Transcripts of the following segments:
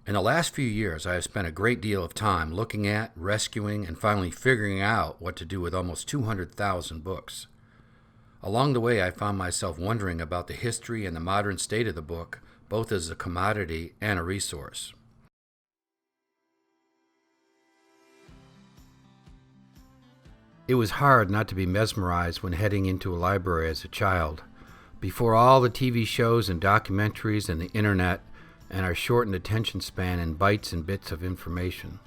In the last few years, I have spent a great deal of time looking at, rescuing, and finally figuring out what to do with almost 200,000 books. Along the way, I found myself wondering about the history and the modern state of the book, both as a commodity and a resource. It was hard not to be mesmerized when heading into a library as a child. Before all the TV shows and documentaries and the internet and our shortened attention span in bytes and bits of information,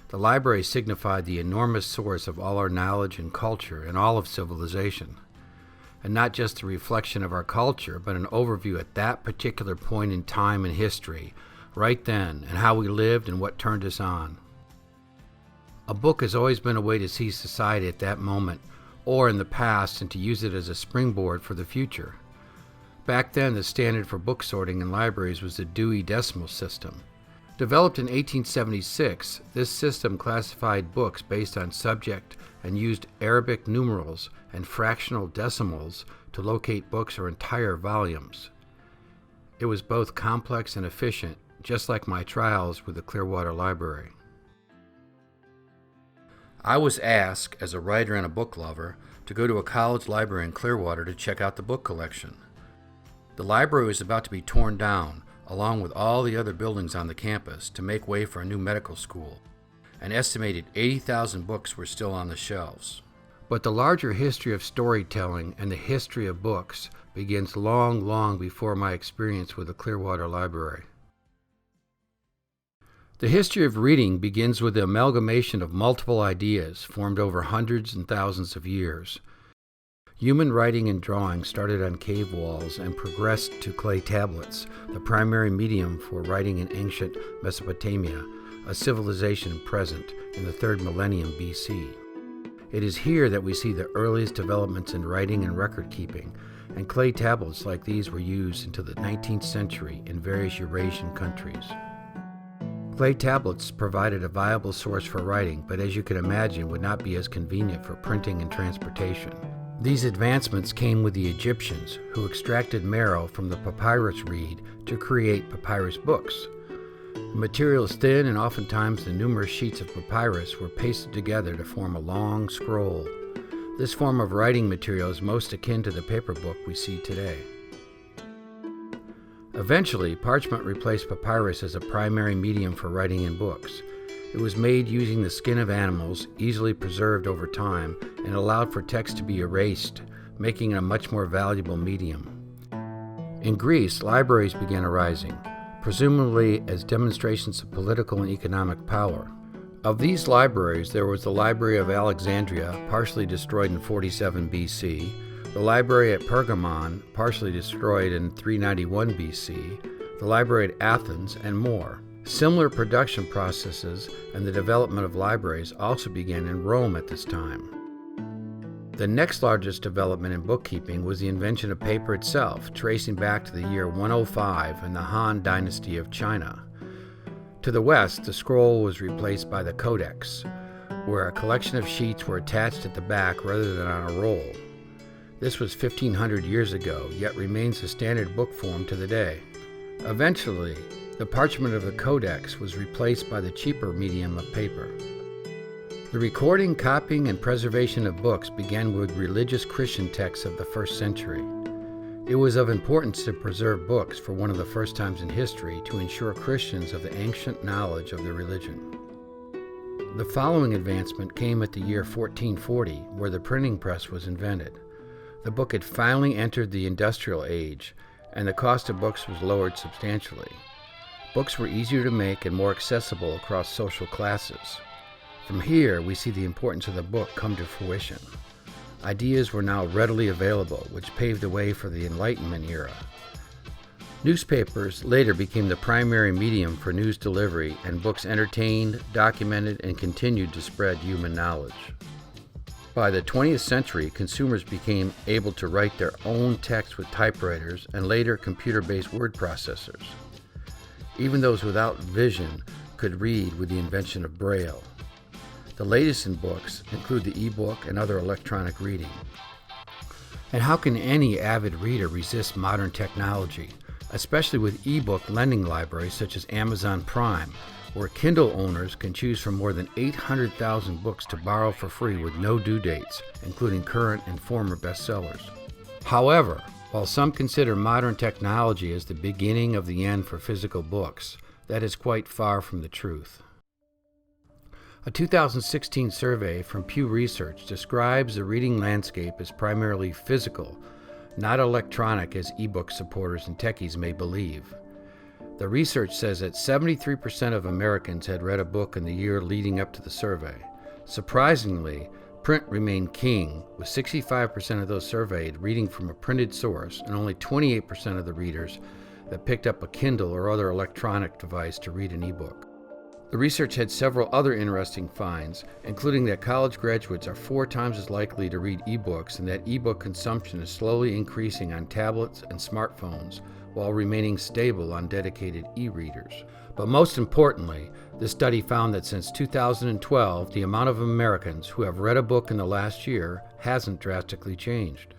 the library signified the enormous source of all our knowledge and culture and all of civilization. And not just a reflection of our culture, but an overview at that particular point in time in history, right then, and how we lived and what turned us on. A book has always been a way to see society at that moment, or in the past, and to use it as a springboard for the future. Back then, the standard for book sorting in libraries was the Dewey Decimal System. Developed in 1876, this system classified books based on subject and used Arabic numerals and fractional decimals to locate books or entire volumes. It was both complex and efficient, just like my trials with the Clearwater Library. I was asked, as a writer and a book lover, to go to a college library in Clearwater to check out the book collection. The library was about to be torn down, along with all the other buildings on the campus, to make way for a new medical school. An estimated 80,000 books were still on the shelves. But the larger history of storytelling and the history of books begins long, long before my experience with the Clearwater Library. The history of reading begins with the amalgamation of multiple ideas formed over hundreds and thousands of years. Human writing and drawing started on cave walls and progressed to clay tablets, the primary medium for writing in ancient Mesopotamia, a civilization present in the 3rd millennium BC. It is here that we see the earliest developments in writing and record keeping, and clay tablets like these were used until the 19th century in various Eurasian countries. Clay tablets provided a viable source for writing, but as you can imagine would not be as convenient for printing and transportation. These advancements came with the Egyptians, who extracted marrow from the papyrus reed to create papyrus books. The material is thin, and oftentimes the numerous sheets of papyrus were pasted together to form a long scroll. This form of writing material is most akin to the paper book we see today. Eventually, parchment replaced papyrus as a primary medium for writing in books. It was made using the skin of animals, easily preserved over time, and allowed for text to be erased, making it a much more valuable medium. In Greece, libraries began arising, presumably as demonstrations of political and economic power. Of these libraries, there was the Library of Alexandria, partially destroyed in 47 BC, the Library at Pergamon, partially destroyed in 391 BC, the Library at Athens, and more. Similar production processes and the development of libraries also began in Rome at this time. The next largest development in bookkeeping was the invention of paper itself, tracing back to the year 105 in the Han Dynasty of China. To the west, the scroll was replaced by the codex, where a collection of sheets were attached at the back rather than on a roll. This was 1,500 years ago, yet remains the standard book form to the day. Eventually, the parchment of the codex was replaced by the cheaper medium of paper. The recording, copying, and preservation of books began with religious Christian texts of the 1st century. It was of importance to preserve books for one of the first times in history to ensure Christians of the ancient knowledge of their religion. The following advancement came at the year 1440, where the printing press was invented. The book had finally entered the industrial age, and the cost of books was lowered substantially. Books were easier to make and more accessible across social classes. From here, we see the importance of the book come to fruition. Ideas were now readily available, which paved the way for the Enlightenment era. Newspapers later became the primary medium for news delivery, and books entertained, documented, and continued to spread human knowledge. By the 20th century, consumers became able to write their own text with typewriters and later computer-based word processors. Even those without vision could read with the invention of Braille. The latest in books include the e-book and other electronic reading. And how can any avid reader resist modern technology? especially with ebook lending libraries such as Amazon Prime, where Kindle owners can choose from more than 800,000 books to borrow for free with no due dates, including current and former bestsellers. However, while some consider modern technology as the beginning of the end for physical books, that is quite far from the truth. A 2016 survey from Pew Research describes the reading landscape as primarily physical, not electronic as ebook supporters and techies may believe. The research says that 73% of Americans had read a book in the year leading up to the survey. Surprisingly, print remained king, with 65% of those surveyed reading from a printed source and only 28% of the readers that picked up a Kindle or other electronic device to read an ebook. The research had several other interesting finds, including that college graduates are 4 times as likely to read ebooks and that ebook consumption is slowly increasing on tablets and smartphones while remaining stable on dedicated e-readers. But most importantly, this study found that since 2012, the amount of Americans who have read a book in the last year hasn't drastically changed.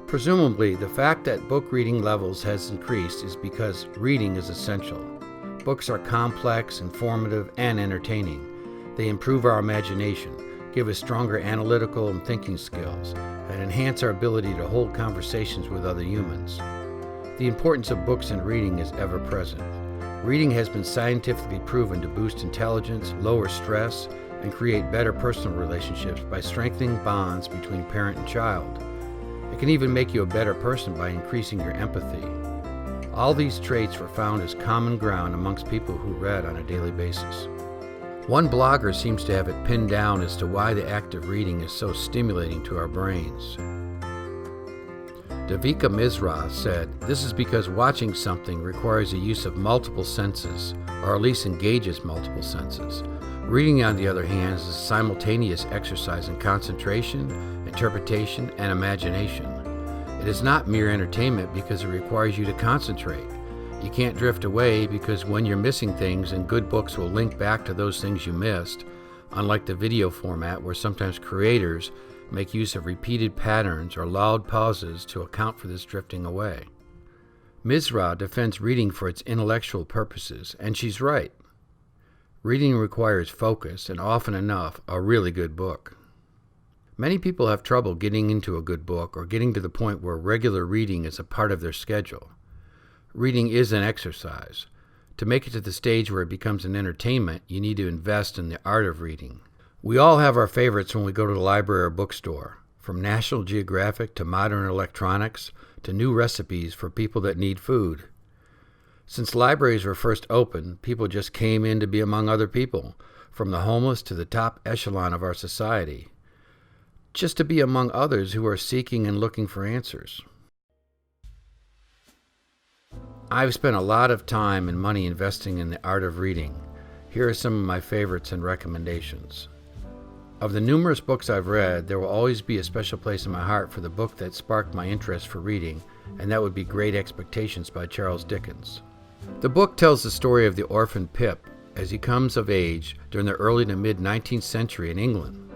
Presumably, the fact that book reading levels has increased is because reading is essential. Books are complex, informative, and entertaining. They improve our imagination, give us stronger analytical and thinking skills, and enhance our ability to hold conversations with other humans. The importance of books and reading is ever present. Reading has been scientifically proven to boost intelligence, lower stress, and create better personal relationships by strengthening bonds between parent and child. It can even make you a better person by increasing your empathy. All these traits were found as common ground amongst people who read on a daily basis. One blogger seems to have it pinned down as to why the act of reading is so stimulating to our brains. Devika Misra said, "This is because watching something requires the use of multiple senses, or at least engages multiple senses. Reading, on the other hand, is a simultaneous exercise in concentration, interpretation, and imagination. It is not mere entertainment because it requires you to concentrate. You can't drift away because when you're missing things, and good books will link back to those things you missed, unlike the video format where sometimes creators make use of repeated patterns or loud pauses to account for this drifting away." Misra defends reading for its intellectual purposes, and she's right. Reading requires focus, and often enough, a really good book. Many people have trouble getting into a good book or getting to the point where regular reading is a part of their schedule. Reading is an exercise. To make it to the stage where it becomes an entertainment, you need to invest in the art of reading. We all have our favorites when we go to the library or bookstore, from National Geographic to modern electronics to new recipes for people that need food. Since libraries were first opened, people just came in to be among other people, from the homeless to the top echelon of our society, just to be among others who are seeking and looking for answers. I've spent a lot of time and money investing in the art of reading. Here are some of my favorites and recommendations. Of the numerous books I've read, there will always be a special place in my heart for the book that sparked my interest for reading, and that would be Great Expectations by Charles Dickens. The book tells the story of the orphan Pip as he comes of age during the early to mid-19th century in England.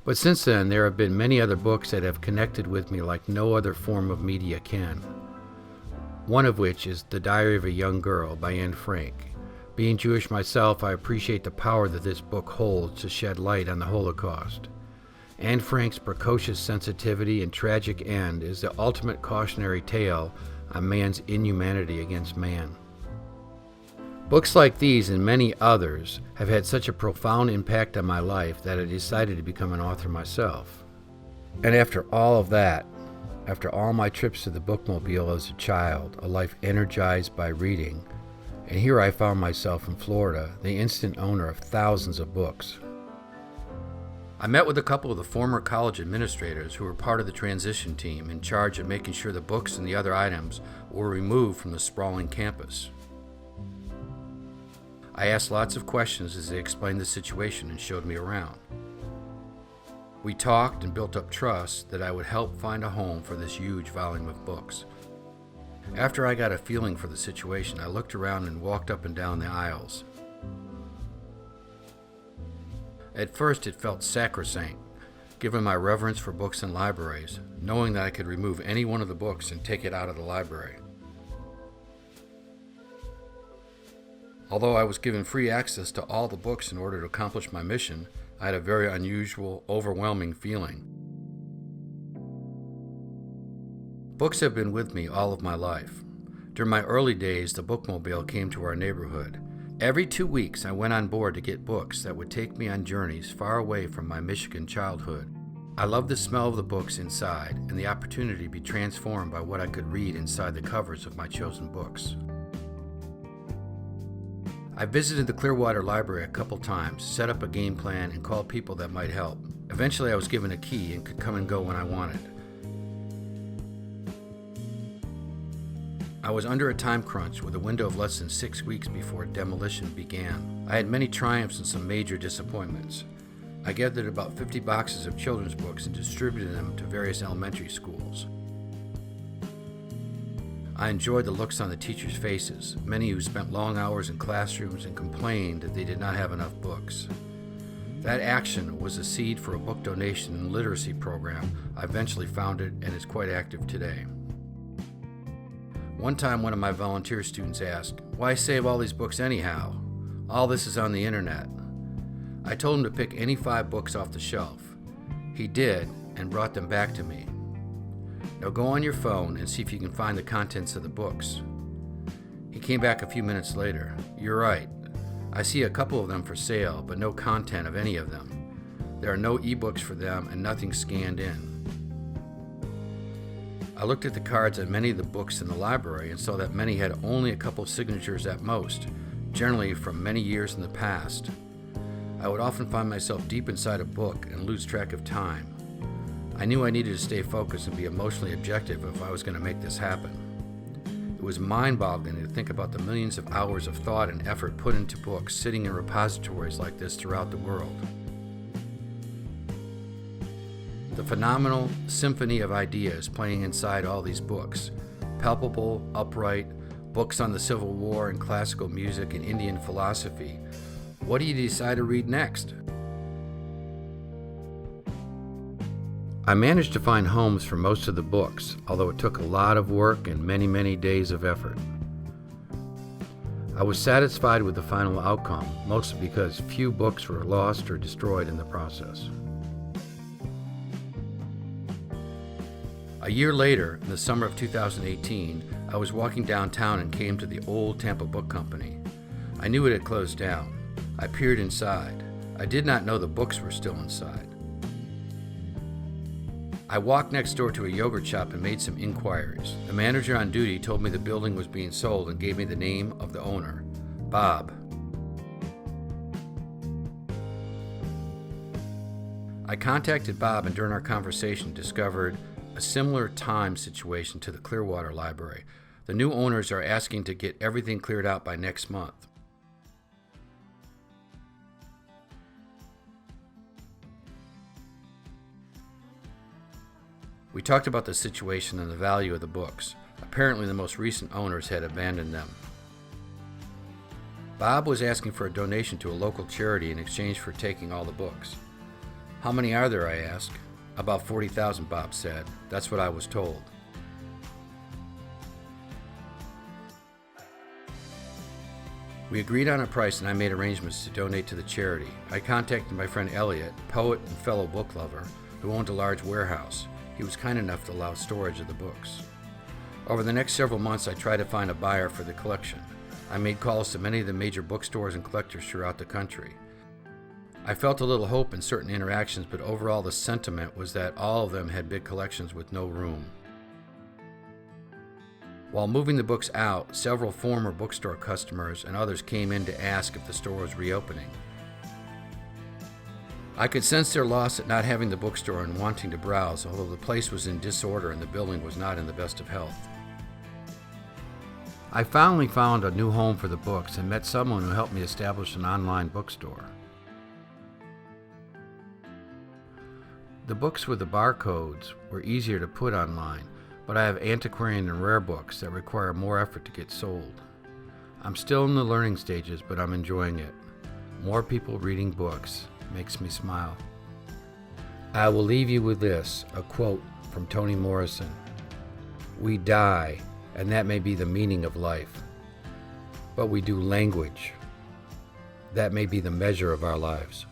But since then, there have been many other books that have connected with me like no other form of media can. One of which is The Diary of a Young Girl by Anne Frank. Being Jewish myself, I appreciate the power that this book holds to shed light on the Holocaust. Anne Frank's precocious sensitivity and tragic end is the ultimate cautionary tale on man's inhumanity against man. Books like these and many others have had such a profound impact on my life that I decided to become an author myself. And after all of that, after all my trips to the bookmobile as a child, a life energized by reading, and here I found myself in Florida, the instant owner of thousands of books. I met with a couple of the former college administrators who were part of the transition team in charge of making sure the books and the other items were removed from the sprawling campus. I asked lots of questions as they explained the situation and showed me around. We talked and built up trust that I would help find a home for this huge volume of books. After I got a feeling for the situation, I looked around and walked up and down the aisles. At first it felt sacrosanct. given my reverence for books and libraries, knowing that I could remove any one of the books and take it out of the library. Although I was given free access to all the books in order to accomplish my mission, I had a very unusual, overwhelming feeling. Books have been with me all of my life. During my early days, the bookmobile came to our neighborhood. Every 2 weeks, I went on board to get books that would take me on journeys far away from my Michigan childhood. I loved the smell of the books inside and the opportunity to be transformed by what I could read inside the covers of my chosen books. I visited the Clearwater Library a couple times, set up a game plan, and called people that might help. Eventually, I was given a key and could come and go when I wanted. I was under a time crunch with a window of less than 6 weeks before demolition began. I had many triumphs and some major disappointments. I gathered about 50 boxes of children's books and distributed them to various elementary schools. I enjoyed the looks on the teachers' faces, many who spent long hours in classrooms and complained that they did not have enough books. That action was a seed for a book donation and literacy program I eventually founded and is quite active today. One time, one of my volunteer students asked, "Why save all these books anyhow? All this is on the internet." I told him to pick any 5 books off the shelf. He did and brought them back to me. "Now go on your phone and see if you can find the contents of the books." He came back a few minutes later. "You're right. I see a couple of them for sale, but no content of any of them. There are no ebooks for them and nothing scanned in." I looked at the cards on many of the books in the library and saw that many had only a couple of signatures at most, generally from many years in the past. I would often find myself deep inside a book and lose track of time. I knew I needed to stay focused and be emotionally objective if I was going to make this happen. It was mind-boggling to think about the millions of hours of thought and effort put into books sitting in repositories like this throughout the world. The phenomenal symphony of ideas playing inside all these books, palpable, upright, books on the Civil War and classical music and Indian philosophy. What do you decide to read next? I managed to find homes for most of the books, although it took a lot of work and many, many days of effort. I was satisfied with the final outcome, mostly because few books were lost or destroyed in the process. A year later, in the summer of 2018, I was walking downtown and came to the old Tampa Book Company. I knew it had closed down. I peered inside. I did not know the books were still inside. I walked next door to a yogurt shop and made some inquiries. The manager on duty told me the building was being sold and gave me the name of the owner, Bob. I contacted Bob and during our conversation discovered a similar time situation to the Clearwater Library. The new owners are asking to get everything cleared out by next month. We talked about the situation and the value of the books. Apparently, the most recent owners had abandoned them. Bob was asking for a donation to a local charity in exchange for taking all the books. "How many are there?" I asked. "About 40,000, Bob said. That's what I was told." We agreed on a price and I made arrangements to donate to the charity. I contacted my friend Elliot, poet and fellow book lover, who owned a large warehouse. He was kind enough to allow storage of the books. Over the next several months, I tried to find a buyer for the collection. I made calls to many of the major bookstores and collectors throughout the country. I felt a little hope in certain interactions, but overall the sentiment was that all of them had big collections with no room. While moving the books out, several former bookstore customers and others came in to ask if the store was reopening. I could sense their loss at not having the bookstore and wanting to browse, although the place was in disorder and the building was not in the best of health. I finally found a new home for the books and met someone who helped me establish an online bookstore. The books with the barcodes were easier to put online, but I have antiquarian and rare books that require more effort to get sold. I'm still in the learning stages, but I'm enjoying it. More people reading books makes me smile. I will leave you with this, a quote from Toni Morrison. We die, and that may be the meaning of life. But we do language. That may be the measure of our lives.